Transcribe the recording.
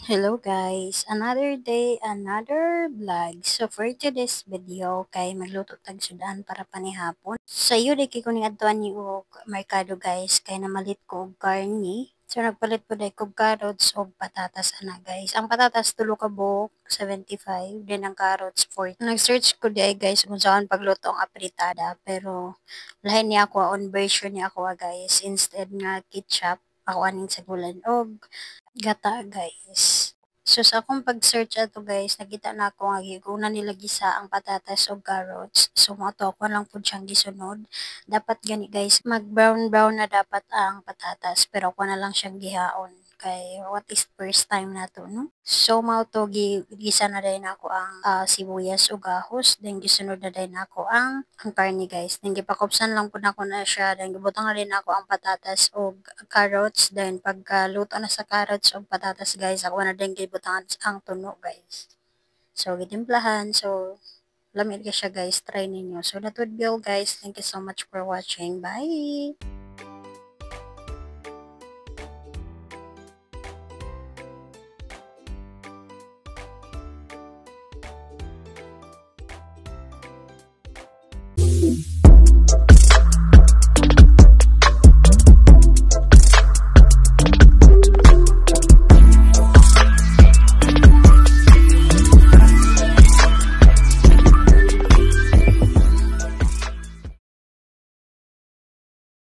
Hello guys, another day, another vlog. So for today's video, kay magluto tag sudan para panihapon. Sa iyo di ko ning adtuan ni og merkado guys, kay namalit ko og karni. So nagpalit po dai kog carrots og patatas ana guys. Ang patatas tulo ka buok 75, then ang carrots 40. Nag-search ko dai guys kung saan pagluto ang apritada, pero lahi ni ako on version ni ako guys. Instead nga ketchup, ako aning sagulan og gata guys. So sa akong pag-search ato guys, nakita na ako nga giguna nila gisa ang patatas o carrots. So mo to ako lang pud siyang gisunod. Dapat gani guys, mag brown brown na dapat ang patatas, pero ako na lang siyang gihaon kay what is first time na to, no? So mao to gisa na din ako ang sibuyas ug gahos, then gisunod na din ako ang karni guys. Then gipakupsan lang pud ako na siya, then gibutang na din ako ang patatas ug carrots, then pagkaluto na sa carrots ug patatas guys, ako na din gibutangan ang tuno guys. So gitimplahan, so lamig ka siya guys, try ninyo. So that would be all guys. Thank you so much for watching. Bye!